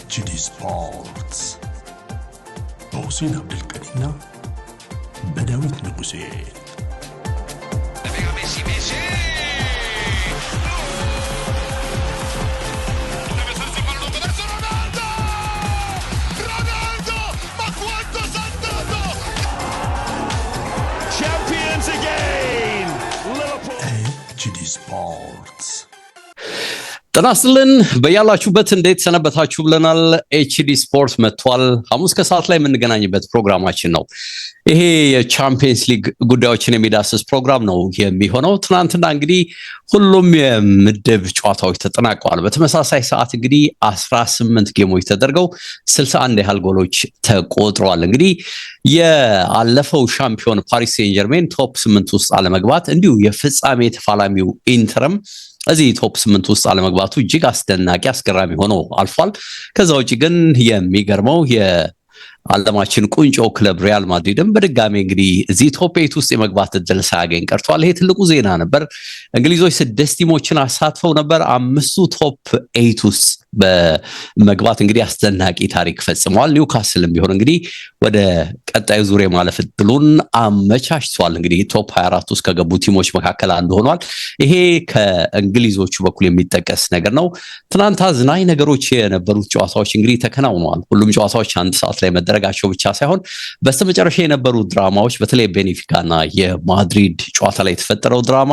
HD Sports በሁሴን አብዱልቀዲና በዳዊት ንጉሴ Champions again! HD Sports ተናስልን በያላችሁበት እንዴት ሰነበታችሁ ብለናል። ኤችዲ ስፖርት መጥቷል። ሐሙስ ከሰዓት ላይ የምንገናኝበት ፕሮግራማችን ነው። ይሄ የቻምፒየንስ ሊግ ጉዳዮችን የሚዳስስ ፕሮግራም ነው የሚሆነው። ትናንትና እንግዲህ ሁሉም የምድብ ጨዋታዎች ተጠናቀዋል። በተመሳሳይ ሰዓት እንግዲህ 18 ጌሞች ተደርገው 61 ያህል ጎሎች ተቆጥረዋል። እንግዲህ የአለፈው ሻምፒዮን ፓሪስ ሴን ጀርሜን ቶፕ 8 ውስጥ አለመግባት እንዲሁ የፍጻሜ ተፋላሚው ኢንተርም እዚህ ቶፕ 8 ውስጥ አለመግባቱ እጅግ አስደናቂ አስገራሚ ሆኖ አልፏል። ከዛ ውጪ ግን የሚገርመው የዓለማችን ቁንጮ ክለብ ሪያል ማድሪድም በድጋሚ እንግዲህ እዚህ ቶፕ 8 ውስጥ የመግባት እድል ሳያገኝ ቀርቷል። ይሄ ትልቁ ዜና ነበር። እንግሊዞች 6 ቲሞችን አሳትፈው ነበር። 5ቱ ቶፕ 8 ውስጥ በመግባት እንግዲህ አስደናቂ ታሪክ ፈጽመዋል። ኒውካስልም ቢሆን እንግዲህ ወደ ቀጣዩ ዙር የማለፍ እድሉን አመቻችቷል። እንግዲህ ቶፕ 24 ውስጥ ከገቡ ቲሞች መካከል አንዱ ሆኗል። ይሄ ከእንግሊዞቹ በኩል የሚጠቀስ ነገር ነው። ትናንት አዝናኝ ነገሮች የነበሩት ጨዋታዎች እንግዲህ ተከናውነዋል። ሁሉም ጨዋታዎች አንድ ሰዓት ላይ መደረጋቸው ብቻ ሳይሆን በስተመጨረሻ የነበሩ ድራማዎች በተለይ ቤኔፊካና የማድሪድ ጨዋታ ላይ የተፈጠረው ድራማ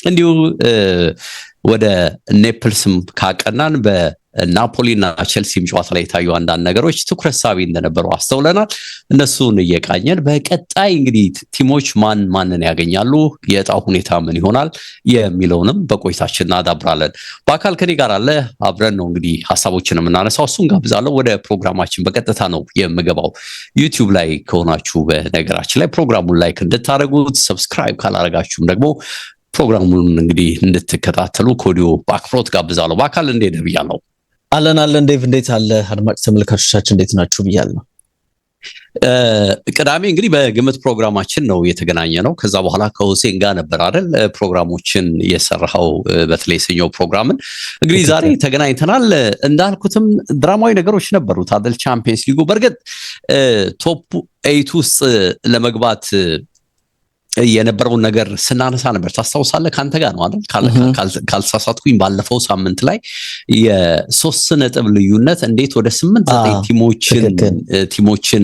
እንዲሁ ወደ ኔፕልስም ካቀናን በናፖሊና ቼልሲም ጨዋታ ላይ የታዩ አንዳንድ ነገሮች ትኩረት ሳቢ እንደነበሩ አስተውለናል። እነሱን እየቃኘን በቀጣይ እንግዲህ ቲሞች ማንን ያገኛሉ፣ የዕጣው ሁኔታ ምን ይሆናል የሚለውንም በቆይታችን እናዳብራለን። በአካል ከኔ ጋር አለ። አብረን ነው እንግዲህ ሀሳቦችን የምናነሳው። እሱን ጋብዛለሁ። ወደ ፕሮግራማችን በቀጥታ ነው የምገባው። ዩቲዩብ ላይ ከሆናችሁ በነገራችን ላይ ፕሮግራሙን ላይክ እንድታደርጉት፣ ሰብስክራይብ ካላደረጋችሁም ደግሞ ፕሮግራሙን እንግዲህ እንድትከታተሉ ከወዲሁ በአክብሮት ጋብዛለሁ። በአካል እንዴት ነህ ብያለሁ። አለን ዴቭ፣ እንዴት አለ? አድማጭ ተመልካቾቻችን እንዴት ናችሁ ብያለሁ። ቅዳሜ እንግዲህ በግምት ፕሮግራማችን ነው የተገናኘ ነው። ከዛ በኋላ ከሁሴን ጋር ነበር አይደል ፕሮግራሞችን የሰራው፣ በተለይ ሰኞ ፕሮግራምን እንግዲህ ዛሬ ተገናኝተናል። እንዳልኩትም ድራማዊ ነገሮች ነበሩት አይደል ቻምፒየንስ ሊጉ። በእርግጥ ቶፕ 8 ውስጥ ለመግባት የነበረውን ነገር ስናነሳ ነበር። ታስታውሳለህ? ካንተ ጋር ነው አይደል? ካልተሳሳትኩኝ ባለፈው ሳምንት ላይ የ3 ነጥብ ልዩነት እንዴት ወደ 8-9 ቲሞችን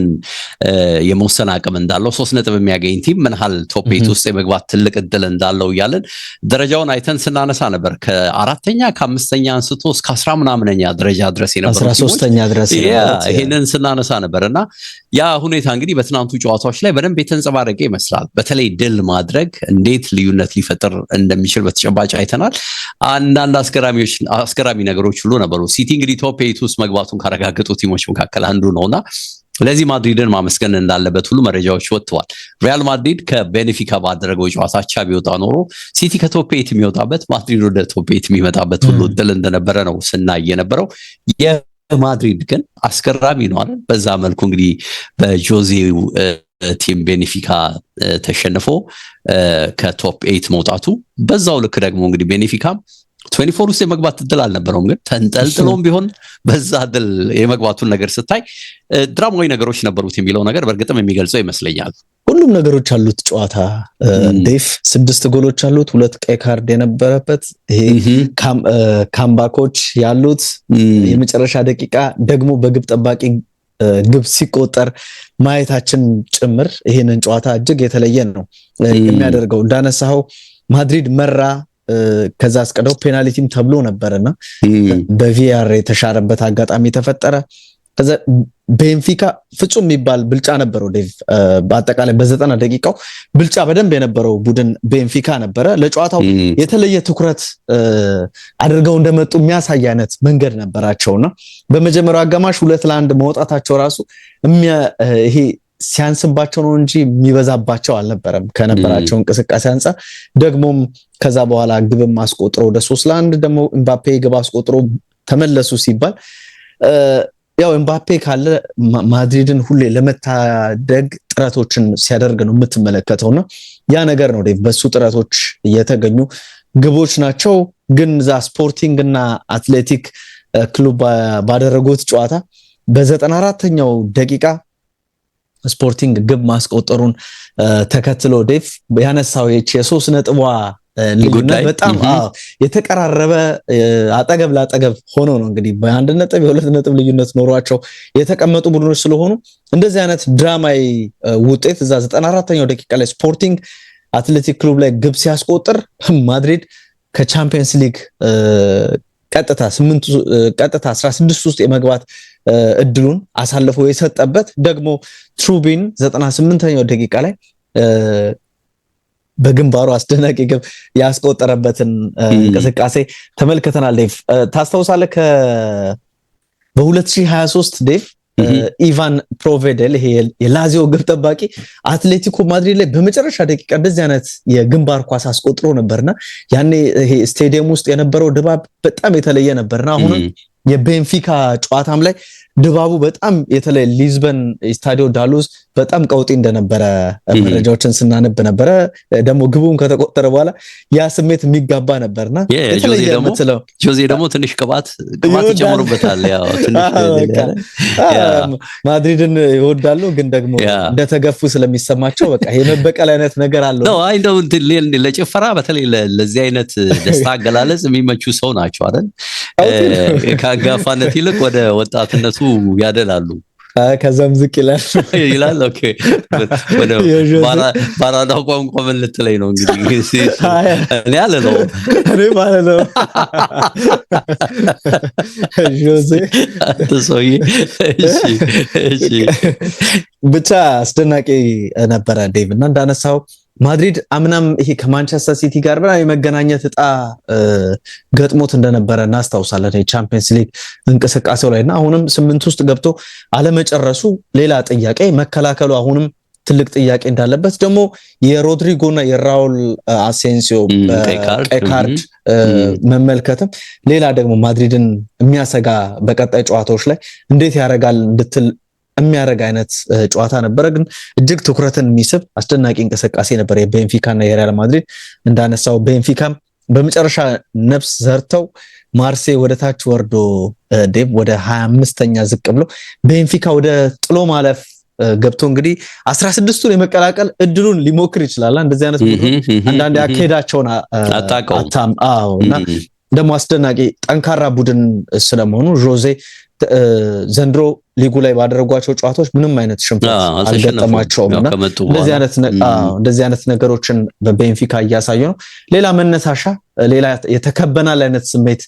የመወሰን አቅም እንዳለው 3 ነጥብ የሚያገኝ ቲም ምን ያህል ቶፕ 8 ውስጥ የመግባት ትልቅ እድል እንዳለው እያለን ደረጃውን አይተን ስናነሳ ነበር። ከ4ኛ ከ5ኛ አንስቶ እስከ 10 ምናምነኛ ደረጃ ድረስ የነበሩ 13ኛ ድረስ ይሄንን ስናነሳ ነበርና ያ ሁኔታ እንግዲህ በትናንቱ ጨዋታዎች ላይ በደንብ የተንጸባረቀ ይመስላል። በተለይ ድል ማድረግ እንዴት ልዩነት ሊፈጥር እንደሚችል በተጨባጭ አይተናል። አንዳንድ አስገራሚ ነገሮች ሁሉ ነበሩ። ሲቲ እንግዲህ ቶፕ 8 ውስጥ መግባቱን ካረጋገጡ ቲሞች መካከል አንዱ ነውና ለዚህ ማድሪድን ማመስገን እንዳለበት ሁሉ መረጃዎች ወጥተዋል። ሪያል ማድሪድ ከቤኔፊካ ባደረገው ጨዋታ አቻ ቢወጣ ኖሮ ሲቲ ከቶፕ 8 የሚወጣበት፣ ማድሪድ ወደ ቶፕ 8 የሚመጣበት ሁሉ እድል እንደነበረ ነው ስናይ የነበረው። የማድሪድ ግን አስገራሚ ነው አይደል? በዛ መልኩ እንግዲህ በጆዜው ቲም ቤኔፊካ ተሸንፎ ከቶፕ 8 መውጣቱ፣ በዛው ልክ ደግሞ እንግዲህ ቤኔፊካ 24 ውስጥ የመግባት እድል አልነበረውም። ግን ተንጠልጥሎም ቢሆን በዛ እድል የመግባቱን ነገር ስታይ ድራማዊ ነገሮች ነበሩት የሚለው ነገር በእርግጥም የሚገልጸው ይመስለኛል። ሁሉም ነገሮች አሉት ጨዋታ ዴፍ 6 ጎሎች አሉት፣ 2 ቀይ ካርድ የነበረበት፣ ይሄ ካምባኮች ያሉት፣ የመጨረሻ ደቂቃ ደግሞ በግብ ጠባቂ ግብ ሲቆጠር ማየታችን ጭምር ይሄንን ጨዋታ እጅግ የተለየ ነው የሚያደርገው። እንዳነሳው ማድሪድ መራ፣ ከዛ አስቀደው ፔናልቲም ተብሎ ነበርና በቪአር የተሻረበት አጋጣሚ ተፈጠረ። ከዛ ቤንፊካ ፍጹም የሚባል ብልጫ ነበረው ዴቭ። በአጠቃላይ በ90 ደቂቃው ብልጫ በደንብ የነበረው ቡድን ቤንፊካ ነበረ። ለጨዋታው የተለየ ትኩረት አድርገው እንደመጡ የሚያሳይ አይነት መንገድ ነበራቸውና በመጀመሪያው አጋማሽ 2-1 መውጣታቸው ራሱ ይሄ ሲያንስባቸው ነው እንጂ የሚበዛባቸው አልነበረም ከነበራቸው እንቅስቃሴ አንፃር። ደግሞም ከዛ በኋላ ግብም አስቆጥሮ ወደ 3-1 ደግሞ ኤምባፔ ግብ አስቆጥሮ ተመለሱ ሲባል ያው ኤምባፔ ካለ ማድሪድን ሁሌ ለመታደግ ጥረቶችን ሲያደርግ ነው የምትመለከተውና ያ ነገር ነው በሱ ጥረቶች የተገኙ ግቦች ናቸው። ግን ዛ ስፖርቲንግ እና አትሌቲክ ክለብ ባደረጉት ጨዋታ በ94ኛው ደቂቃ ስፖርቲንግ ግብ ማስቆጠሩን ተከትሎ ዴቭ ያነሳው የ3 ነጥቧ ልዩነት በጣም የተቀራረበ አጠገብ ላጠገብ ሆኖ ነው እንግዲህ በአንድ ነጥብ የሁለት ነጥብ ልዩነት ኖሯቸው የተቀመጡ ቡድኖች ስለሆኑ እንደዚህ አይነት ድራማዊ ውጤት እዛ 94ኛው ደቂቃ ላይ ስፖርቲንግ አትሌቲክ ክለብ ላይ ግብ ሲያስቆጥር ማድሪድ ከቻምፒየንስ ሊግ ቀጥታ 16 ውስጥ የመግባት እድሉን አሳልፎ የሰጠበት ደግሞ ትሩቢን 98ኛው ደቂቃ ላይ በግንባሩ አስደናቂ ግብ ያስቆጠረበትን እንቅስቃሴ ተመልክተናል። ዴቭ ታስታውሳለህ በ2023 ዴቭ ኢቫን ፕሮቬደል ይሄ የላዚዮ ግብ ጠባቂ አትሌቲኮ ማድሪድ ላይ በመጨረሻ ደቂቃ እንደዚህ አይነት የግንባር ኳስ አስቆጥሮ ነበርና ያኔ ይሄ ስቴዲየም ውስጥ የነበረው ድባብ በጣም የተለየ ነበርና አሁን የቤንፊካ ጨዋታም ላይ ድባቡ በጣም የተለየ ሊዝበን ስታዲዮ ዳሉስ በጣም ቀውጢ እንደነበረ መረጃዎችን ስናነብ ነበረ። ደግሞ ግቡን ከተቆጠረ በኋላ ያ ስሜት የሚጋባ ነበርና የተለየ የምትለው ጆዜ ደግሞ ትንሽ ቅባት ይጨምሩበታል። ያው ትንሽ ማድሪድን ይወዳሉ ግን ደግሞ እንደተገፉ ስለሚሰማቸው በቃ የመበቀል አይነት ነገር አለው ነው። አይ እንደው ለጭፈራ በተለይ ለዚህ አይነት ደስታ አገላለጽ የሚመቹ ሰው ናቸው አይደል? ከአጋፋነት ይልቅ ወደ ወጣትነቱ ያደላሉ። ከዛም ዝቅ ይላል። ኦኬ ወደ ባራዳ ቋንቋ ምን ልትለኝ ነው እንግዲህ? እኔ አለለው ጆዜ ተሶይ እሺ ብቻ አስደናቂ ነበረ ዴቭ እና እንዳነሳው ማድሪድ አምናም ይሄ ከማንቸስተር ሲቲ ጋር የመገናኘት ዕጣ ገጥሞት እንደነበረ እናስታውሳለን የቻምፒየንስ ሊግ እንቅስቃሴው ላይና አሁንም 8 ውስጥ ገብቶ አለመጨረሱ ሌላ ጥያቄ፣ መከላከሉ አሁንም ትልቅ ጥያቄ እንዳለበት ደግሞ የሮድሪጎና የራውል አሴንሲዮ ቀይ ካርድ መመልከትም ሌላ ደግሞ ማድሪድን የሚያሰጋ በቀጣይ ጨዋታዎች ላይ እንዴት ያደርጋል እንድትል የሚያደርግ አይነት ጨዋታ ነበረ። ግን እጅግ ትኩረትን የሚስብ አስደናቂ እንቅስቃሴ ነበር የቤንፊካ እና የሪያል ማድሪድ። እንዳነሳው ቤንፊካም በመጨረሻ ነፍስ ዘርተው ማርሴይ ወደ ታች ወርዶ ዴቭ ወደ 25ኛ ዝቅ ብሎ ቤንፊካ ወደ ጥሎ ማለፍ ገብቶ እንግዲህ 16ቱን የመቀላቀል እድሉን ሊሞክር ይችላል። እንደዚህ አይነት አንዳንድ አካሄዳቸውን አታውቀውም። እና ደግሞ አስደናቂ ጠንካራ ቡድን ስለመሆኑ ጆዜ ዘንድሮ ሊጉ ላይ ባደረጓቸው ጨዋታዎች ምንም አይነት ሽንፈት አልገጠማቸውም እና እንደዚህ አይነት ነገሮችን በቤንፊካ እያሳዩ ነው። ሌላ መነሳሻ፣ ሌላ የተከበናል አይነት ስሜት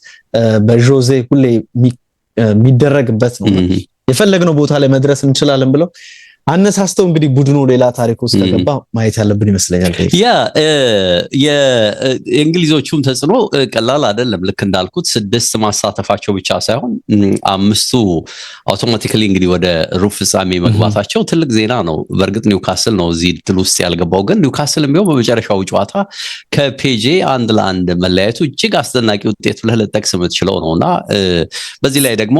በጆዜ ሁሌ የሚደረግበት ነው። የፈለግነው ቦታ ላይ መድረስ እንችላለን ብለው አነሳስተው እንግዲህ ቡድኑ ሌላ ታሪክ ውስጥ ተገባ ማየት ያለብን ይመስለኛል። የእንግሊዞቹም ተጽዕኖ ቀላል አይደለም። ልክ እንዳልኩት 6 ማሳተፋቸው ብቻ ሳይሆን 5ቱ አውቶማቲካሊ እንግዲህ ወደ ሩብ ፍጻሜ መግባታቸው ትልቅ ዜና ነው። በእርግጥ ኒውካስል ነው እዚህ ድል ውስጥ ያልገባው፣ ግን ኒውካስል ቢሆን በመጨረሻው ጨዋታ ከፔጄ 1-1 መለያየቱ እጅግ አስደናቂ ውጤት ብለህ ልጠቅስ የምትችለው ነውና በዚህ ላይ ደግሞ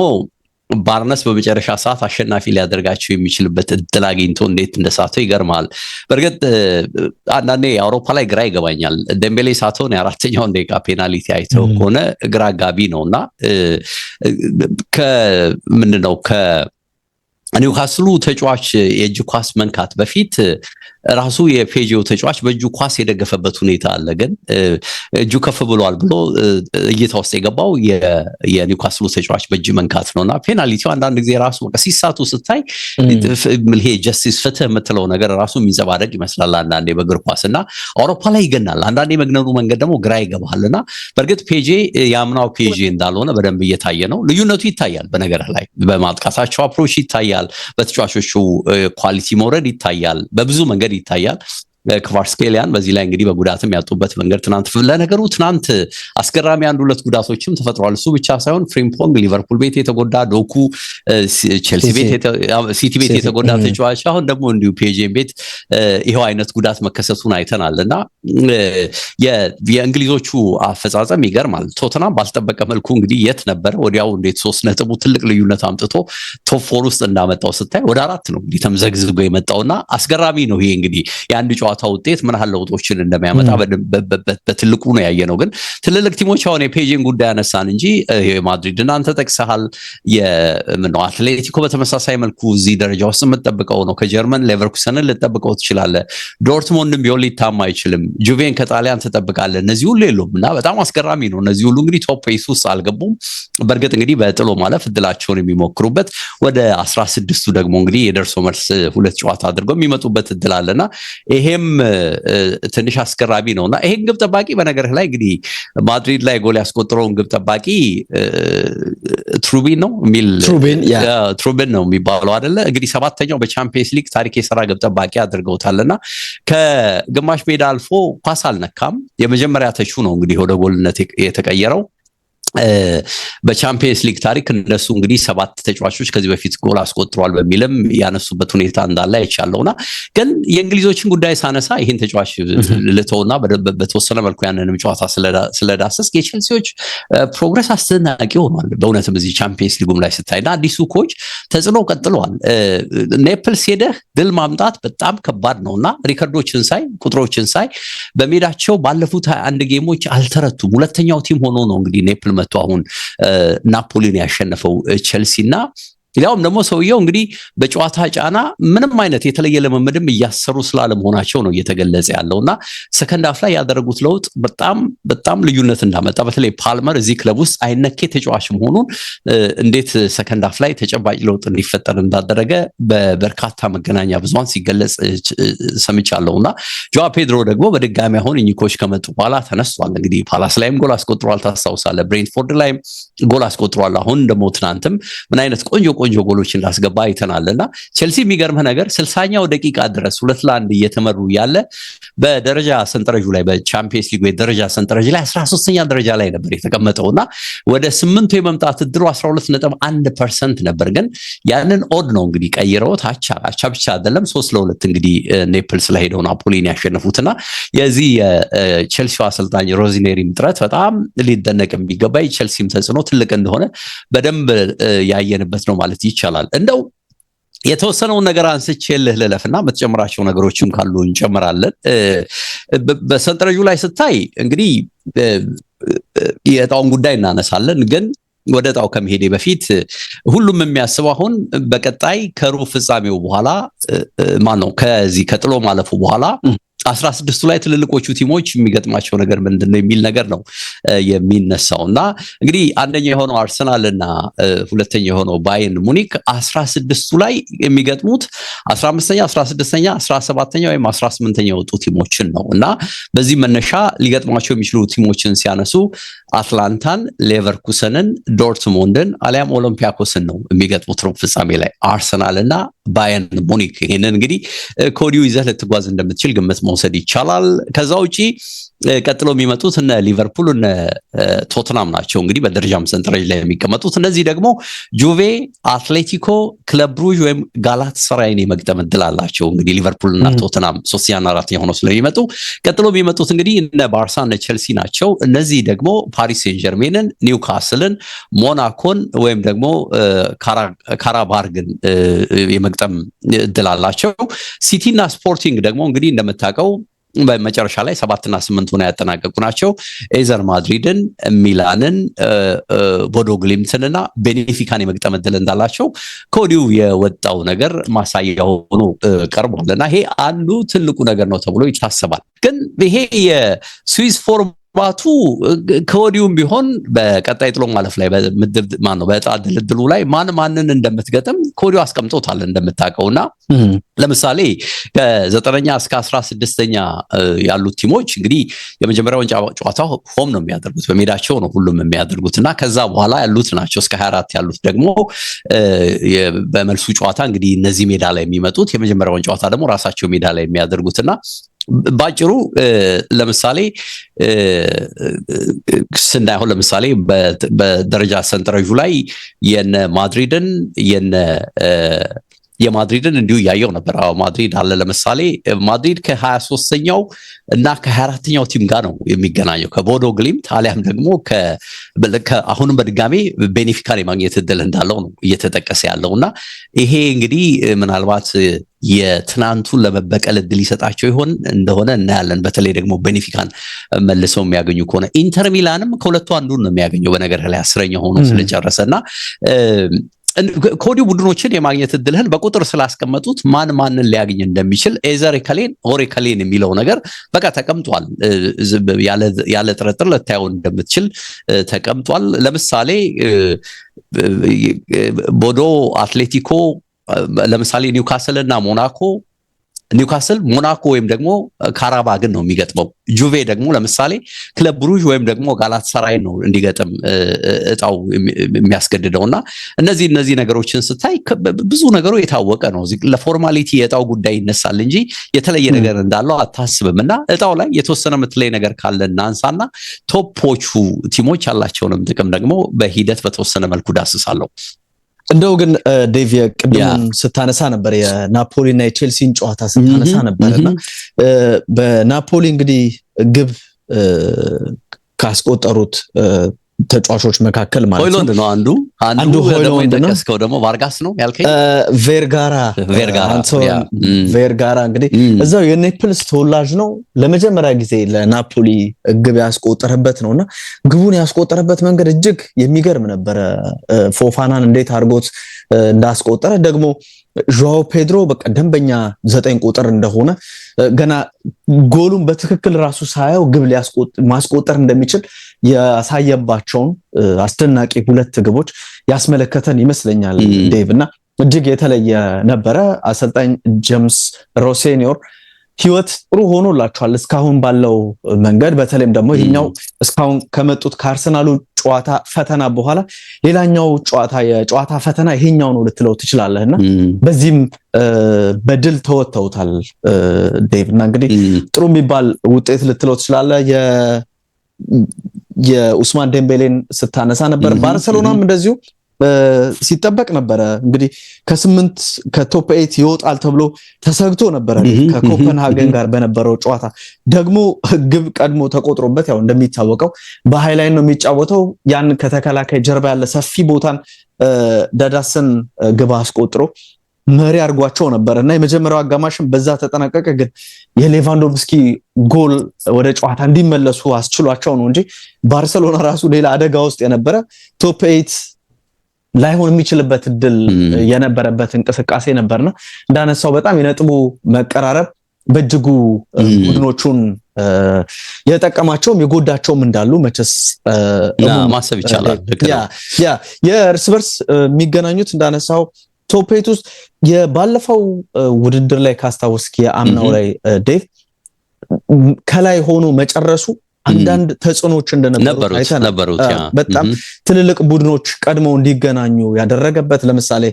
ባርነስ በመጨረሻ ሰዓት አሸናፊ ሊያደርጋቸው የሚችልበት እድል አግኝቶ እንዴት እንደሳተው ይገርማል። በእርግጥ አንዳንዴ አውሮፓ ላይ ግራ ይገባኛል። ደምቤሌ ሳተውን የ4ኛውን ደቂቃ ፔናልቲ አይተው ከሆነ ግራ ጋቢ ነውና ምንድነው ከኒውካስሉ ተጫዋች የእጅ ኳስ መንካት በፊት ራሱ የፔጂዮ ተጫዋች በእጁ ኳስ የደገፈበት ሁኔታ አለ። ግን እጁ ከፍ ብሏል ብሎ እይታ ውስጥ የገባው የኒውካስሉ ተጫዋች በእጅ መንካት ነውና ፔናልቲው አንዳንድ ጊዜ ራሱ ሲሳቱ ስታይ ይሄ ጀስቲስ ፍትህ የምትለው ነገር ራሱ የሚንጸባረቅ ይመስላል አንዳንዴ በእግር ኳስና አውሮፓ ላይ ይገናል። አንዳንዴ መግነኑ መንገድ ደግሞ ግራ ይገባልና በእርግጥ ፔጄ ያምናው ፔጄ እንዳልሆነ በደንብ እየታየ ነው። ልዩነቱ ይታያል። በነገር ላይ በማጥቃታቸው አፕሮች ይታያል። በተጫዋቾቹ ኳሊቲ መውረድ ይታያል። በብዙ መንገድ ይታያል። ክቫራትስኬሊያን በዚህ ላይ እንግዲህ በጉዳትም ያጡበት መንገድ ለነገሩ ትናንት አስገራሚ 1-2 ጉዳቶችም ተፈጥሯል። እሱ ብቻ ሳይሆን ፍሪምፖንግ ሊቨርፑል ቤት የተጎዳ፣ ዶኩ ቼልሲ ቤት ሲቲ ቤት የተጎዳ ተጫዋች አሁን ደግሞ እንዲሁ ፔጄ ቤት ይሄው አይነት ጉዳት መከሰቱን አይተናልና የእንግሊዞቹ አፈጻጸም ይገርማል። ቶተናም ባልተጠበቀ መልኩ እንግዲህ የት ነበር ወዲያው እንዴት 3 ነጥቡ ትልቅ ልዩነት አምጥቶ ቶፕ 4 ውስጥ እንዳመጣው ስታይ ወደ 4 ነው እንግዲህ ተምዘግዝጎ የመጣውና አስገራሚ ነው። ይሄ እንግዲህ የአንድ ጨዋታ የጨዋታ ውጤት ምን ያህል ለውጦችን እንደሚያመጣ በትልቁ ነው ያየነው። ግን ትልልቅ ቲሞች አሁን የፔጅን ጉዳይ ያነሳን እንጂ ማድሪድን አንተ ጠቅሰሃል። አትሌቲኮ በተመሳሳይ መልኩ እዚህ ደረጃ ውስጥ የምትጠብቀው ነው። ከጀርመን ሌቨርኩሰንን ልጠብቀው ትችላለህ። ዶርትሙንድም ቢሆን ሊታማ አይችልም። ጁቬን ከጣሊያን ትጠብቃለህ። እነዚህ ሁሉ የሉም እና በጣም አስገራሚ ነው። እነዚህ ሁሉ እንግዲህ ቶፕ ኤይት ውስጥ አልገቡም። በእርግጥ እንግዲህ በጥሎ ማለፍ እድላቸውን የሚሞክሩበት ወደ 16ቱ ደግሞ እንግዲህ የደርሶ መልስ 2 ጨዋታ አድርገው የሚመጡበት እድል አለና ይሄም ትንሽ አስገራሚ ነውና ይሄን ግብ ጠባቂ በነገርህ ላይ እንግዲህ ማድሪድ ላይ ጎል ያስቆጠረውን ግብ ጠባቂ ትሩቢን ነው የሚባለው አይደለ? እንግዲህ 7ኛው በቻምፒየንስ ሊግ ታሪክ የሰራ ግብ ጠባቂ አድርገውታልና ከግማሽ ሜዳ አልፎ ኳስ አልነካም። የመጀመሪያ ተቹ ነው እንግዲህ ወደ ጎልነት የተቀየረው። በቻምፒየንስ ሊግ ታሪክ እነሱ እንግዲህ 7 ተጫዋቾች ከዚህ በፊት ጎል አስቆጥሯል በሚልም ያነሱበት ሁኔታ እንዳለ አይቻለውና ግን የእንግሊዞችን ጉዳይ ሳነሳ ይሄን ተጫዋች ልተውና በተወሰነ መልኩ ያንንም ጨዋታ ስለዳሰስ የቼልሲዎች ፕሮግረስ አስደናቂ ሆኗል። በእውነትም እዚህ ቻምፒየንስ ሊጉም ላይ ስታይና አዲሱ ኮች ተጽዕኖ ቀጥሏል። ኔፕልስ ሄደህ ድል ማምጣት በጣም ከባድ ነውና ሪከርዶችን ሳይ ቁጥሮችን ሳይ በሜዳቸው ባለፉት 21 ጌሞች አልተረቱም። ሁለተኛው ቲም ሆኖ ነው እንግዲህ ኔፕል መጥቶ አሁን ናፖሊን ያሸነፈው ቼልሲና ያውም ደግሞ ሰውየው እንግዲህ በጨዋታ ጫና ምንም አይነት የተለየ ልምምድም እያሰሩ ስላለመሆናቸው ነው እየተገለጸ ያለውና ሰከንድ አፍ ላይ ያደረጉት ለውጥ በጣም ልዩነት እንዳመጣ በተለይ ፓልመር እዚህ ክለብ ውስጥ አይነኬ ተጫዋች መሆኑን እንዴት ሰከንድ አፍ ላይ ተጨባጭ ለውጥ እንዲፈጠር እንዳደረገ በበርካታ መገናኛ ብዙሃን ሲገለጽ ሰምቻለሁና ጆዋ ፔድሮ ደግሞ በድጋሚ አሁን እኚኮች ከመጡ በኋላ ተነስቷል። እንግዲህ ፓላስ ላይም ጎል አስቆጥሯል ታስታውሳለህ። ብሬንትፎርድ ላይም ጎል አስቆጥሯል። አሁን ደግሞ ትናንትም ምን አይነት ቆንጆ ጎሎች እንዳስገባ አይተናልና ቼልሲ የሚገርምህ ነገር 60ኛው ደቂቃ ድረስ 2-1 እየተመሩ ያለ በደረጃ ሰንጠረዡ ላይ በቻምፒየንስ ሊግ የደረጃ ሰንጠረዥ ላይ 13ኛ ደረጃ ላይ ነበር የተቀመጠውና ወደ 8 የመምጣት እድሉ 12.1% ነበር። ግን ያንን ኦድ ነው እንግዲህ ቀይረው አቻ ብቻ አይደለም 3-2 እንግዲህ ኔፕልስ ላይ ሄደው ናፖሊን ያሸነፉትና የዚህ የቼልሲው አሰልጣኝ ሮዚኔሪም ጥረት በጣም ሊደነቅ የሚገባ የቼልሲም ተጽዕኖ ትልቅ እንደሆነ በደንብ ያየንበት ነው ማለት ይቻላል። እንደው የተወሰነውን ነገር አንስቼልህ ልለፍና በተጨምራቸው ነገሮችም ካሉ እንጨምራለን። በሰንጠረዡ ላይ ስታይ እንግዲህ የዕጣውን ጉዳይ እናነሳለን። ግን ወደ ዕጣው ከመሄዴ በፊት ሁሉም የሚያስበው አሁን በቀጣይ ከሩብ ፍጻሜው በኋላ ከዚህ ከጥሎ ማለፉ በኋላ 16ቱ ላይ ትልልቆቹ ቲሞች የሚገጥማቸው ነገር ምንድነው የሚል ነገር ነው የሚነሳውና እንግዲህ አንደኛ የሆነው አርሰናል እና ሁለተኛ የሆነው ባየርን ሙኒክ 16ቱ ላይ የሚገጥሙት 15ኛ 16ኛ 17ኛ ወይም 18ኛ የወጡ ቲሞችን ነውና በዚህ መነሻ ሊገጥሟቸው የሚችሉ ቲሞችን ሲያነሱ አትላንታን፣ ሌቨርኩሰንን፣ ዶርትሙንድን አሊያም ኦሎምፒያኮስን ነው የሚገጥሙት ሩብ ፍጻሜ ላይ አርሰናል እና ባየርን ሙኒክ። ይሄንን እንግዲህ ኮዲው ይዘህ ልትጓዝ እንደምትችል ግምት መውሰድ ይቻላል። ከዛ ውጪ ቀጥሎ የሚመጡት እነ ሊቨርፑል እነ ቶተናም ናቸው እንግዲህ በደረጃም ሰንጠረዥ ላይ የሚቀመጡት። እነዚህ ደግሞ ጁቬ፣ አትሌቲኮ፣ ክለብ ብሩዥ ወይም ጋላታሳራይን የመግጠም እድል አላቸው። እንግዲህ ሊቨርፑል እና ቶተናም 3ኛና 4ኛ ሆነው ስለሚመጡ ቀጥሎ የሚመጡት እንግዲህ እነ ባርሳ እነ ቼልሲ ናቸው። እነዚህ ደግሞ ፓሪስ ሴን ጀርሜንን፣ ኒውካስልን፣ ሞናኮን ወይም ደግሞ ካራባርግን የመግጠም እድል አላቸው። ሲቲና ስፖርቲንግ ደግሞ እንግዲህ እንደምታውቀው በመጨረሻ ላይ 7 እና 8 ሆነው ያጠናቀቁ ናቸው። ኤዘር ማድሪድን፣ ሚላንን፣ ቦዶ ግሊምትንና ቤኔፊካን የመግጠም እድል እንዳላቸው ከወዲሁ የወጣው ነገር ማሳያ ሆኖ ቀርቧልና ይሄ አንዱ ትልቁ ነገር ነው ተብሎ ይታሰባል። ግን ይሄ የስዊስ ፎርማቱ ከወዲሁም ቢሆን በቀጣይ ጥሎ ማለፍ ላይ በዕጣ ድልድሉ ላይ ማንን እንደምትገጥም ከወዲሁ አስቀምጦታል እንደምታውቀውና ለምሳሌ ከ9ኛ እስከ 16ኛ ያሉት ቲሞች እንግዲህ የመጀመሪያውን ጨዋታ ሆም ነው የሚያደርጉት፣ በሜዳቸው ነው ሁሉም የሚያደርጉትና ከዛ በኋላ ያሉት ናቸው እስከ 24 ያሉት ደግሞ በመልሱ ጨዋታ እንግዲህ እነዚህ ሜዳ ላይ የሚመጡት የመጀመሪያውን ጨዋታ ደግሞ ራሳቸው ሜዳ ላይ የሚያደርጉትና ባጭሩ ለምሳሌ ስናይሆን ለምሳሌ በደረጃ ሰንጠረዡ ላይ የነ ማድሪድን የማድሪድን እንዲሁ ያየው ነበር። ማድሪድ አለ ለምሳሌ ማድሪድ ከ23ኛው እና ከ24ኛው ቲም ጋር ነው የሚገናኘው ከቦዶ ግሊምት አሊያም ደግሞ አሁንም በድጋሚ ቤኔፊካን የማግኘት እድል እንዳለው ነው እየተጠቀሰ ያለውና ይሄ እንግዲህ ምናልባት የትናንቱን ለመበቀል እድል ይሰጣቸው ይሆን እንደሆነ እናያለን። በተለይ ደግሞ ቤኔፊካን መልሰው የሚያገኙ ከሆነ ኢንተር ሚላንም ከሁለቱ አንዱን ነው የሚያገኘው በነገር ላይ 10ኛ ሆኖ ስለጨረሰና ኮዲው ቡድኖችን የማግኘት እድልህን በቁጥር ስላስቀመጡት ማንን ሊያገኝ እንደሚችል ኤዘር ከሌን ኦሬ ከሌን የሚለው ነገር በቃ ተቀምጧል። ያለ ጥርጥር ልታየው እንደምትችል ተቀምጧል። ለምሳሌ ቦዶ አትሌቲኮ ለምሳሌ ኒውካስል እና ኒውካስል ሞናኮ ወይም ደግሞ ካራባግን ነው የሚገጥመው። ጁቬ ደግሞ ለምሳሌ ክለብ ብሩዥ ወይም ደግሞ ጋላታሳራይ ነው እንዲገጥም እጣው የሚያስገድደውና እነዚህ ነገሮችን ስታይ ብዙ ነገሩ የታወቀ ነው። ለፎርማሊቲ የእጣው ጉዳይ ይነሳል እንጂ የተለየ ነገር እንዳለው አታስብምና እጣው ላይ የተወሰነ ምትለይ ነገር ካለ እናንሳና ቶፖቹ ቲሞች ያላቸውንም ጥቅም ደግሞ በሂደት በተወሰነ መልኩ ዳስሳለሁ። እንደው ግን ዴቭ ቅድም ስታነሳ ነበር የናፖሊ እና የቼልሲን ጨዋታ ስታነሳ ነበርና በናፖሊ እንግዲህ ግብ ካስቆጠሩት ተጫዋቾች መካከል ማለት ሆይሉንድ ነው አንዱ ሆይሉንድ ነው። ከስከው ደግሞ ቫርጋስ ነው ያልከኝ ቬርጋራ እንግዲህ እዛው የኔፕልስ ተወላጅ ነው። ለመጀመሪያ ጊዜ ለናፖሊ ግብ ያስቆጠረበት ነውና ግቡን ያስቆጠረበት መንገድ እጅግ የሚገርም ነበር። ፎፋናን እንዴት አድርጎት እንዳስቆጠረ ደግሞ ጆአው ፔድሮ በቃ ደንበኛ 9 ቁጥር እንደሆነ ገና ጎሉን በትክክል ራሱ ሳያው ግብ ማስቆጠር እንደሚችል ያሳየባቸውን አስደናቂ 2 ግቦች ያስመለከተን ይመስለኛል ዴቭ እና እጅግ የተለየ ነበረ። አሰልጣኝ ጄምስ ሮሴኒዮር ህይወት ጥሩ ሆኖላቸዋል እስካሁን ባለው መንገድ። በተለይም ደግሞ ይሄኛው እስካሁን ከመጡት ከአርሰናሉ ጨዋታ ፈተና በኋላ ሌላኛው የጨዋታ ፈተና ይሄኛው ነው ልትለው ትችላለህና በዚህም በድል ተወጥተውታል ዴቭ እና እንግዲህ ጥሩ የሚባል ውጤት ልትለው ትችላለህ። የኡስማን ዴምቤሌን ስታነሳ ነበር። ባርሴሎናም እንደዚሁ ሲጠበቅ ነበረ እንግዲህ ከቶፕ 8 ይወጣል ተብሎ ተሰግቶ ነበረ ከኮፐንሃገን ጋር በነበረው ጨዋታ ደግሞ ግብ ቀድሞ ተቆጥሮበት ያው እንደሚታወቀው በሃይላይን ነው የሚጫወተው። ያን ከተከላካይ ጀርባ ያለ ሰፊ ቦታን ዳዳሰን ግብ አስቆጥሮ መሪ አድርጓቸው ነበርና የመጀመሪያው አጋማሽም በዛ ተጠናቀቀ። ግን የሌቫንዶቭስኪ ጎል ወደ ጨዋታ እንዲመለሱ አስችሏቸው ነው እንጂ ባርሴሎና ራሱ ሌላ አደጋ ውስጥ የነበረ ቶፕ 8 ላይሆን የሚችልበት እድል የነበረበት እንቅስቃሴ ነበርና እንዳነሳው በጣም የነጥቡ መቀራረብ በእጅጉ ቡድኖቹን የጠቀማቸውም የጎዳቸውም እንዳሉ መቸስ ማሰብ ይቻላል። የእርስ በርስ የሚገናኙት እንዳነሳው ቶፕ 8 ውስጥ የባለፈው ውድድር ላይ ካስታወስክ የአምናው ላይ ዴቭ ከላይ ሆኖ መጨረሱ አንዳንድ ተጽዕኖች እንደነበሩት በጣም ትልልቅ ቡድኖች ቀድመው እንዲገናኙ ያደረገበት ለምሳሌ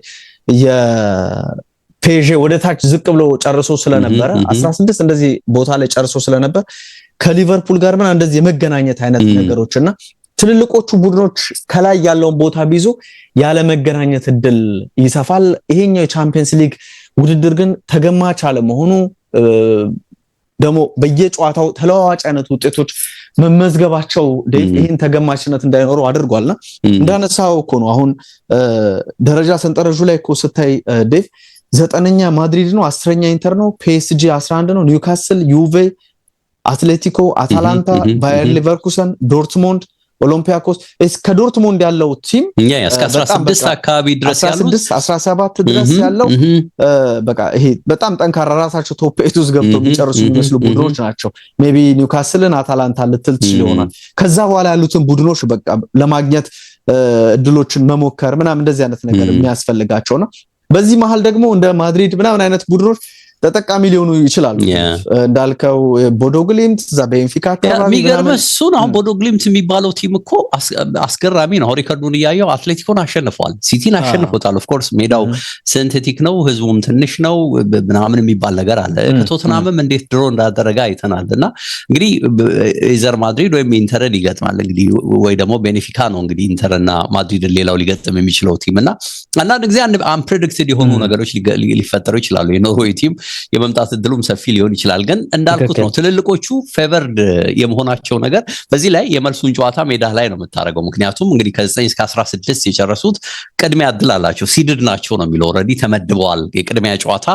የፔዤ ወደ ታች ዝቅ ብሎ ጨርሶ ስለነበረ 16 እንደዚህ ቦታ ላይ ጨርሶ ስለነበር ከሊቨርፑል ጋር ምን እንደዚህ የመገናኘት አይነት ነገሮችና ትልልቆቹ ቡድኖች ከላይ ያለውን ቦታ ቢይዙ ያለ መገናኘት እድል ይሰፋል። ይሄኛው የቻምፒየንስ ሊግ ውድድር ግን ተገማች አለ መሆኑ ደግሞ በየጨዋታው ተለዋዋጭ አይነት ውጤቶች መመዝገባቸው ይሄን ተገማችነት እንዳይኖረው አድርጓልና እንዳነሳው እኮ ነው አሁን ደረጃ ሰንጠረዡ ላይ እኮ ስታይ ዴቭ 9ኛ ማድሪድ ነው፣ 10ኛ ኢንተር ነው፣ ፒኤስጂ 11 ነው፣ ኒውካስል፣ ዩቬ፣ አትሌቲኮ፣ አታላንታ፣ ባየር ሊቨርኩሰን፣ ዶርትሞንድ፣ ኦሎምፒያኮስ እስከ ዶርትሞንድ ያለው ቲም እስከ 16 አካባቢ ድረስ ያለው 17 ድረስ ያለው በቃ ይሄ በጣም ጠንካራ ራሳቸው ቶፕ 8 ውስጥ ገብተው የሚጨርሱ የሚመስሉ ቡድኖች ናቸው። ሜቢ ኒውካስልን አታላንታ ልትል ትችል ይሆናል። ከዛ በኋላ ያሉትን ቡድኖች በቃ ለማግኘት እድሎችን መሞከር ምናምን እንደዚህ አይነት ነገር የሚያስፈልጋቸው ነው። በዚህ መሃል ደግሞ እንደ ማድሪድ ምናምን አይነት ቡድኖች ተጠቃሚ ሊሆኑ ይችላሉ እንዳልከው ቦዶ ግሊምት ዛቤንፊካ አካባቢ የሚገርመው አሁን ቦዶ ግሊምት የሚባለው ቲም እኮ አስገራሚ ነው ሪከርዱን ያያው አትሌቲኮን አሸንፏል ሲቲን አሸንፎታል ኦፍ ኮርስ ሜዳው ሲንቴቲክ ነው ህዝቡም ትንሽ ነው ምናምን የሚባል ነገር አለ ከቶተናምም እንዴት ድሮ እንዳደረጋ አይተናልና እንግዲህ ኢዘር ማድሪድ ወይም ኢንተርን ይገጥማል እንግዲህ ወይ ደግሞ ቤኔፊካ ነው እንግዲህ ኢንተርና ማድሪድ ሌላው ሊገጥም የሚችለው ቲምና አንዳንድ ጊዜ አንፕሬዲክትድ የሆኑ ነገሮች ሊፈጠሩ ይችላሉ የኖርዌይ ቲም የመምጣት እድሉም ሰፊ ሊሆን ይችላል ግን እንዳልኩት ነው ትልልቆቹ ፌቨርድ የመሆናቸው ነገር በዚህ ላይ የመልሱን ጨዋታ ሜዳ ላይ ነው የምታረገው ምክንያቱም እንግዲህ ከ9 እስከ 16 የጨረሱት ቅድሚያ እድል አላቸው ሲድድ ናቸው ነው የሚለው ኦሬዲ ተመድበዋል የቅድሚያ ጨዋታ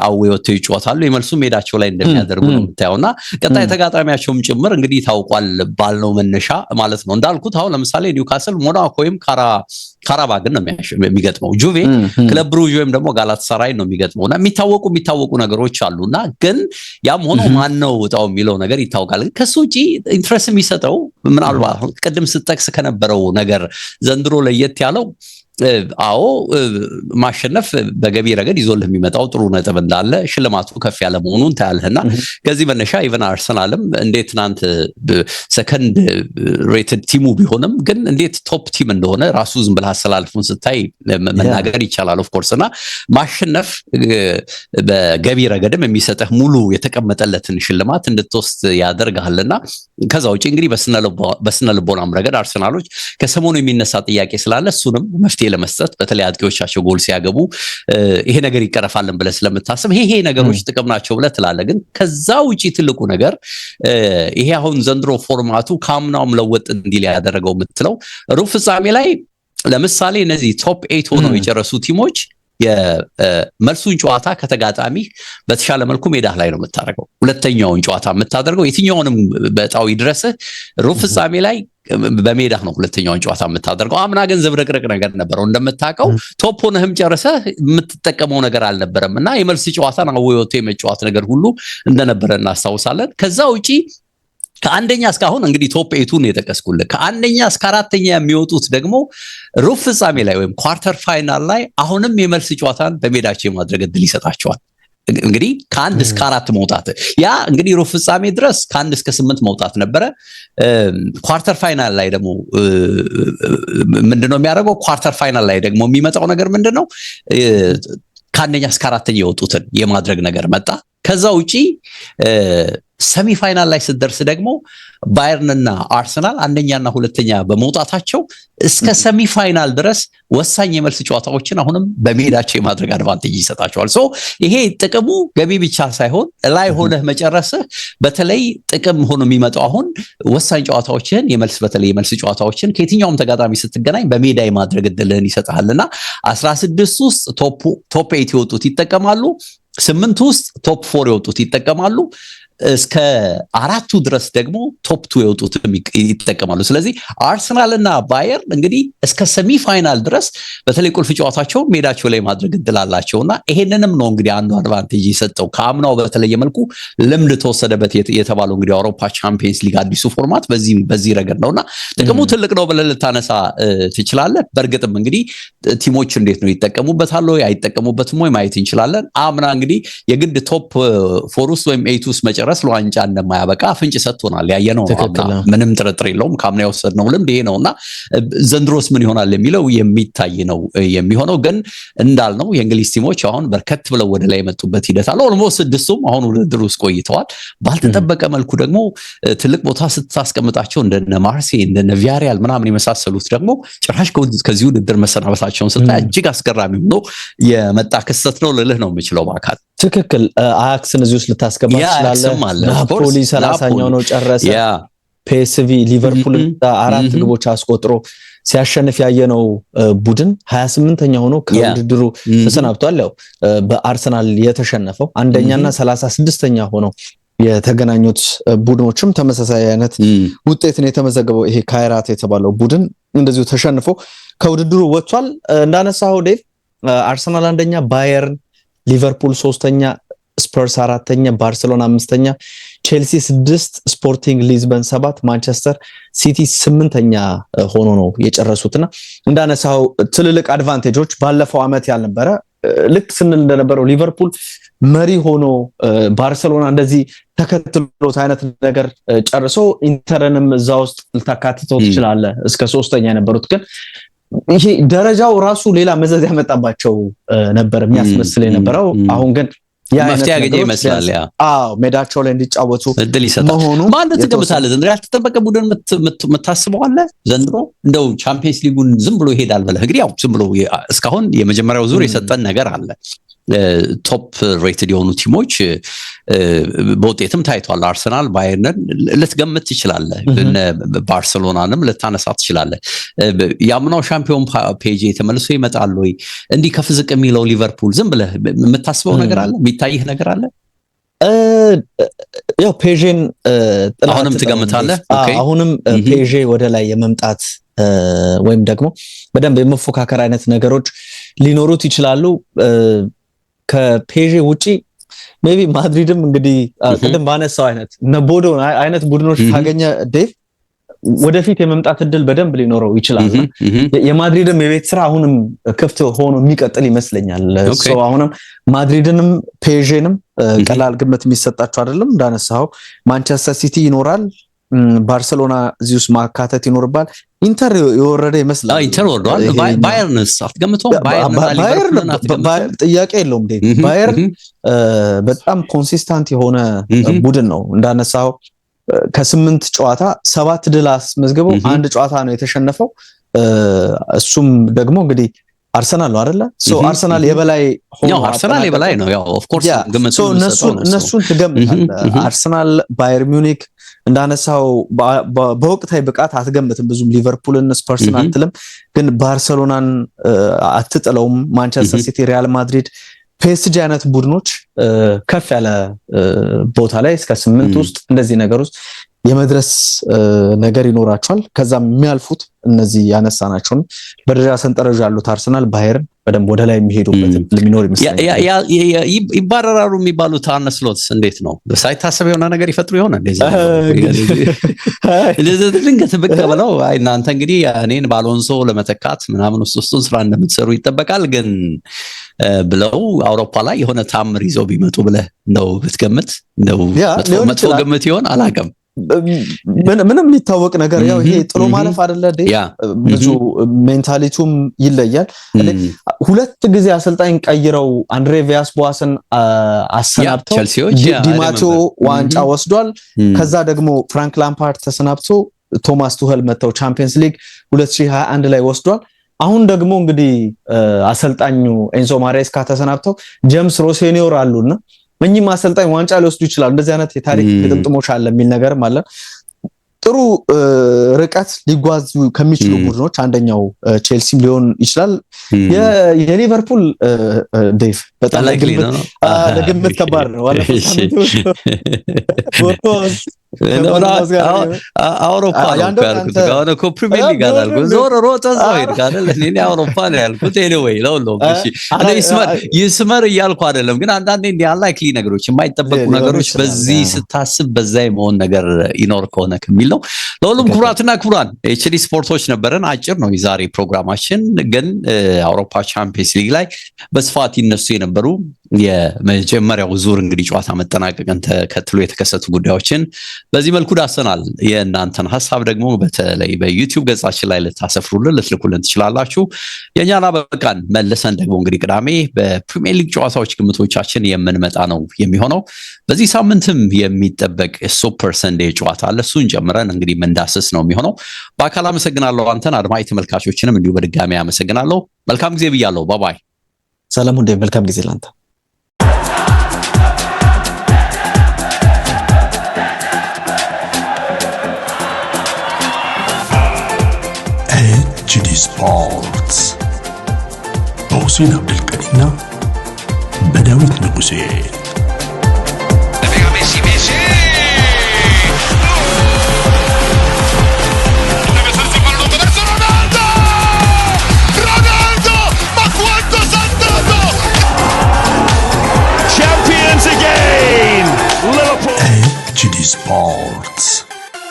አዌወተው ይጫወታሉ የመልሱ ሜዳቸው ላይ እንደሚያደርጉ ነው የምታየውና ቀጣይ ተጋጣሚያቸውም ጭምር እንግዲህ ታውቋል ባልነው መነሻ ማለት ነው እንዳልኩት አሁን ለምሳሌ ኒውካስል ሞናኮም ካራባግን ነው የሚገጥመው ጁቬ ክለብ ብሩዥ ወይም ደግሞ ጋላታሳራይ ነው የሚገጥመውና የሚታወቁ ነገሮች አሉና ግን ያም ሆኖ ማን ነው ወጣው የሚለው ነገር ይታወቃል ከሱ ውጪ ኢንትረስት የሚሰጠው ምናልባት ቅድም ስትጠቅስ ከነበረው ነገር ዘንድሮ ለየት ያለው አዎ ማሸነፍ በገቢ ረገድ ይዞልህ የሚመጣው ጥሩ ነጥብ እንዳለ ሽልማቱ ከፍ ያለ መሆኑን ታያለህና ከዚህ መነሻ ኢቨን አርሰናልም እንዴት ናንተ ሰከንድ ሬትድ ቲሙ ቢሆንም ግን እንዴት ቶፕ ቲም እንደሆነ ራሱ ዝም ብለህ አሰላልፉን ስታይ መናገር ይቻላል ኦፍ ኮርስ እና ማሸነፍ በገቢ ረገድም የሚሰጥህ ሙሉ የተቀመጠለትን ሽልማት እንድትወስድ ያደርጋልና ከዛ ውጪ እንግዲህ በስነ ልቦናም ረገድ አርሰናሎች ከሰሞኑ የሚነሳ ጥያቄ ስላለ እሱንም መፍትሄ ለመስጠት በተለይ አጥቂዎቻቸው ጎል ሲያገቡ ይሄ ነገር ይቀረፋልን ብለ ስለምታስብ ይሄ ነገሮች ጥቅም ናቸው ብለ ትላለ ግን ከዛ ውጪ ትልቁ ነገር ይሄ አሁን ዘንድሮ ፎርማቱ ካምናውም ለወጥ እንዲል ያደረገው የምትለው ሩብ ፍጻሜ ላይ ለምሳሌ እነዚህ ቶፕ 8 ሆነው የጨረሱ ቲሞች የመልሱን ጨዋታ ከተጋጣሚ በተሻለ መልኩ ሜዳ ላይ ነው የምታደርገው ሁለተኛውን ጨዋታ የምታደርገው የትኛውንም በጣው ይድረስ ሩብ ፍጻሜ ላይ በሜዳ ነው ሁለተኛውን ጨዋታ የምታደርገው አምና ግን ዝብርቅርቅ ነገር ነበረው እንደምታውቀው ቶፕ ሆነህም ጨርሰህ የምትጠቀመው ነገር አልነበረምና የመልስ ጨዋታን አወይወቶ የመጫወት ነገር ሁሉ እንደነበረ እናስታውሳለን ከዛ ውጪ ከአንደኛ እስከ አሁን እንግዲህ ቶፕ 8ን የተቀስኩልህ ከአንደኛ እስከ አራተኛ የሚወጡት ደግሞ ሩብ ፍጻሜ ላይ ወይም ኳርተር ፋይናል ላይ አሁንም የመልስ ጨዋታን በሜዳቸው የማድረግ እድል ይሰጣቸዋል እንግዲህ ከ1 እስከ 4 መውጣት ያ እንግዲህ ሩብ ፍጻሜ ድረስ ከ1 እስከ 8 መውጣት ነበረ ኳርተር ፋይናል ላይ ደግሞ ምንድነው የሚያደርገው ኳርተር ፋይናል ላይ ደግሞ የሚመጣው ነገር ምንድነው ከአንደኛ እስከ አራተኛ የወጡትን የማድረግ ነገር መጣ ከዛ ውጪ ሰሚ ፋይናል ላይ ስትደርስ ደግሞ ባየርንና አርሰናል አንደኛና ሁለተኛ በመውጣታቸው እስከ ሰሚ ፋይናል ድረስ ወሳኝ የመልስ ጨዋታዎችን አሁንም በሜዳቸው የማድረግ አድቫንቴጅ ይሰጣቸዋል ሶ ይሄ ጥቅሙ ገቢ ብቻ ሳይሆን ላይ ሆነህ መጨረስህ በተለይ ጥቅም ሆኖ የሚመጣው አሁን ወሳኝ ጨዋታዎችን በተለይ የመልስ ጨዋታዎችን ከየትኛውም ተጋጣሚ ስትገናኝ በሜዳ የማድረግ እድልን ይሰጣልና 16 ውስጥ ቶፕ 8 የወጡት ይጠቀማሉ 8 ውስጥ ቶፕ 4 የወጡት ይጠቀማሉ እስከ 4ቱ ድረስ ደግሞ ቶፕ 2 የወጡት ይጠቀማሉ ስለዚህ አርሰናልና ባየር እንግዲህ እስከ ሰሚ ፋይናል ድረስ በተለይ ቁልፍ ጨዋታቸው ሜዳቸው ላይ ማድረግ እድላላቸውና ይሄንንም ነው እንግዲህ አንዱ አድቫንቴጅ የሰጠው ካምናው በተለይ መልኩ ልምድ ተወሰደበት የተባለው እንግዲህ አውሮፓ ቻምፒየንስ ሊግ አዲሱ ፎርማት በዚህ ረገድ ነውና ጥቅሙ ትልቅ ነው ብለህ ልታነሳ ትችላለህ በርግጥም እንግዲህ ቲሞች እንዴት ነው ይጠቀሙበታል ወይ አይጠቀሙበትም ወይ ማየት እንችላለን አምና እንግዲህ የግድ ቶፕ 4 ውስጥ ወይም 8 ውስጥ መጨረስ ለዋንጫ እንደማያበቃ ፍንጭ ሰጥቶናል ያየነው ምንም ጥርጥር የለውም ካምና የወሰድነው ልምድ ይሄ ነውና ዘንድሮስ ምን ይሆናል የሚለው የሚታይ ነው የሚሆነው ግን እንዳልነው የእንግሊዝ ቲሞች አሁን በርከት ብለው ወደ ላይ የመጡበት ሂደት አለ ኦልሞስት 6ቱም አሁን ውድድር ውስጥ ቆይተዋል ባልተጠበቀ መልኩ ደግሞ ትልቅ ቦታ ስታስቀምጣቸው እንደነ ማርሴይ እንደነ ቪያሪያል ምናምን የመሳሰሉት ደግሞ ጭራሽ ከዚህ ውድድር መሰናበታቸውን ስታይ እጅግ አስገራሚ ነው የመጣ ክስተት ነው ልልህ ነው የምችለው ባካል ትክክል አያክስን እዚህ ውስጥ ልታስገባ ይችላል ናፖሊ 30ኛው ነው ጨረሰ ፒኤስቪ ሊቨርፑል 4 ግቦች አስቆጥሮ ሲያሸንፍ ያየነው ቡድን 28ኛ ሆኖ ከውድድሩ ተሰናብቷል ያው በአርሰናል የተሸነፈው አንደኛና 36ኛ ሆኖ የተገናኙት ቡድኖችም ተመሳሳይ አይነት ውጤት ነው የተመዘገበው ይሄ ካይራት የተባለው ቡድን እንደዚሁ ተሸንፎ ከውድድሩ ወጥቷል እንዳነሳው ዴቭ አርሰናል አንደኛ ባየርን ሊቨርፑል 3ኛ ስፐርስ 4ኛ ባርሴሎና 5ኛ ቼልሲ 6 ስፖርቲንግ ሊዝበን 7 ማንቸስተር ሲቲ 8ኛ ሆኖ ነው የጨረሱትና እንዳነሳው ትልልቅ አድቫንቴጆች ባለፈው አመት ያልነበረ ልክ ስንል እንደነበረው ሊቨርፑል መሪ ሆኖ ባርሰሎና እንደዚህ ተከትሎት አይነት ነገር ጨርሶ ኢንተርንም እዛ ውስጥ ልታካትተው ትችላለህ እስከ 3ኛ የነበሩት ግን ይሄ ደረጃው ራሱ ሌላ መዘዝ ያመጣባቸው ነበር የሚያስመስል የነበረው አሁን ግን ማፍትያ ያገኘ ይመስላል ሜዳቸው ላይ እንዲጫወቱ እድል ይሰጣል ማን ተቀምጣለህ ዘንድሮ ያልተጠበቀ ቡድን መታስበው አለ ዘንድሮ እንደው ቻምፒየንስ ሊጉን ዝም ብሎ ይሄዳል በለ እንግዲህ ያው ዝም ብሎ እስካሁን የመጀመሪያው ዙር የሰጠን ነገር አለ ቶፕ ሬትድ የሆኑ ቲሞች በውጤትም ታይቷል አርሰናል ባየርን ልትገምት ትችላለህ ባርሴሎናንም ልታነሳ ትችላለህ ያምናው ሻምፒዮን ፔጅ ተመልሶ ይመጣል ወይ እንዲህ ከፍዝቅ የሚለው ሊቨርፑል ዝም ብለህ የምታስበው ነገር አለ የሚታይህ ነገር አለ ያው ፔጅን አሁንም ትገምታለህ አሁንም ፔጅ ወደ ላይ የመምጣት ወይም ደግሞ በደንብ የመፎካከር አይነት ነገሮች ሊኖሩት ይችላሉ ከፔጅ ውጪ ሜቢ ማድሪድም እንግዲህ ቅድም ባነሳው አይነት ነቦዶ አይነት ቡድኖች ካገኘ ዴቭ ወደፊት የመምጣት እድል በደንብ ሊኖረው ይችላል የማድሪድም የቤት ስራ አሁንም ክፍት ሆኖ የሚቀጥል ይመስለኛል ሶ አሁንም ማድሪድንም ፔጅንም ቀላል ግምት የሚሰጣቸው አይደለም እንዳነሳው ማንቸስተር ሲቲ ይኖራል ባርሰሎና እዚሁስ ማካተት ይኖርባል ኢንተር የወረደ ይመስላል ኢንተር ወርዷል ባየርንስ አትገምተው ባየርን ጥያቄ የለውም ባየርን በጣም ኮንሲስታንት የሆነ ቡድን ነው እንዳነሳው ከ8 ጨዋታ 7 ድል አስመዝግበው አንድ ጨዋታ ነው የተሸነፈው እሱም ደግሞ እንግዲህ አርሰናል ነው አይደለ ሶ አርሰናል የበላይ ሆኖ አርሰናል የበላይ ነው ያው ኦፍ ኮርስ ሶ እነሱን ትገምታለህ አርሰናል ባየር ሚዩኒክ እንዳነሳው በወቅታዊ ብቃት አትገምትም ብዙም ሊቨርፑልን ስፐርስን አትልም ግን ባርሰሎናን አትጥለውም ማንቸስተር ሲቲ ሪያል ማድሪድ ፒኤስጂ አይነት ቡድኖች ከፍ ያለ ቦታ ላይ እስከ 8 ውስጥ እንደዚህ ነገር ውስጥ የመድረስ ነገር ይኖራቸዋል ከዛም የሚያልፉት እነዚህ ያነሳናቸውን በደረጃ ሰንጠረዥ ያሉት አርሰናል ባየርን በደንብ ወደ ላይ የሚሄዱበት ለሚኖር ይመስላል ይባረራሉ የሚባሉት አነስሎትስ እንዴት ነው ሳይታሰብ የሆነ ነገር ይፈጥሩ ይሆን እንደዚህ ድንገት ብቅ ብለው አይ እናንተ እንግዲህ እኔን ባሎንሶ ለመተካት ምናምን ውስጡን ስራ እንደምትሰሩ ይጠበቃል ግን ብለው አውሮፓ ላይ የሆነ ታምር ይዘው ቢመጡ ብለህ ነው ብትገምት ነው መጥፎ ግምት ይሆን አላውቅም ምንም ሊታወቅ ነገር ያው ይሄ ጥሎ ማለፍ አይደለ ብዙ ሜንታሊቲውም ይለያል ሁለት ጊዜ አሰልጣኝ ቀይረው አንድሬ ቪያስ-ቦአስን አሰናብተው ዲማቲዮ ዋንጫ ወስዷል ከዛ ደግሞ ፍራንክ ላምፓርድ ተሰናብቶ ቶማስ ቱኸል መተው ቻምፒየንስ ሊግ 2021 ላይ ወስዷል አሁን ደግሞ እንግዲህ አሰልጣኙ ኤንዞ ማሬስካ ተሰናብተው ጄምስ ሮሴኒዮር አሉና መኝም አሰልጣኝ ዋንጫ ሊወስዱ ይችላል እንደዚህ አይነት የታሪክ ግጥምጥሞች አለ የሚል ነገርም አለ ጥሩ ርቀት ሊጓዙ ከሚችሉ ቡድኖች አንደኛው ቼልሲም ሊሆን ይችላል የሊቨርፑል ዴቭ በጣም ለግምት ከባድ ነው አውሮፓ ያልኩት ጋር እኮ ፕሪሚየር ሊግ አላልኩ ዞሮ ሮጠ ዛይድ ጋር ለኔ አውሮፓ ነው ያልኩት ኤኒዌይ ነው እሺ አለ ይስመር እያልኩ አይደለም ግን አንዳንዴ እንደ አንላይክሊ ነገሮች የማይጠበቁ ነገሮች በዚህ ስታስብ በዛ የመሆን ነገር ይኖር ከሆነ ከሚል ነው ለሁሉም ኩራትና ኩራን ኤችዲ ስፖርቶች ነበረን አጭር ነው የዛሬ ፕሮግራማችን ግን አውሮፓ ቻምፒየንስ ሊግ ላይ በስፋት ይነሱ የነበሩ የመጀመሪያው ዙር እንግዲህ ጨዋታ መጠናቀቅን ተከትሎ የተከሰቱ ጉዳዮችን በዚህ መልኩ ዳሰናል የእናንተን ሐሳብ ደግሞ በተለይ በዩቲዩብ ገጻችን ላይ ልታሰፍሩልን ልትልኩልን ትችላላችሁ የኛና በቃን መልሰን ደግሞ እንግዲህ ቅዳሜ በፕሪሚየር ሊግ ጨዋታዎች ግምቶቻችን የምንመጣ ነው የሚሆነው በዚህ ሳምንትም የሚጠበቅ ሱፐር ሰንዴ ጨዋታ አለ እሱን ጀምረን እንግዲህ መንዳስስ ነው የሚሆነው በአካል አመሰግናለሁ አንተን አድማጭ ተመልካቾችንም እንዲሁ በድጋሚ አመሰግናለሁ መልካም ጊዜ ብያለሁ ባይ ሰላም ሁሉ መልካም ጊዜ ላንተ ኤችዲ ስፖርትስ በሁሴን አብዱልቀኒና በዳዊት ንጉሴ Champions again! Liverpool! ኤችዲ ስፖርትስ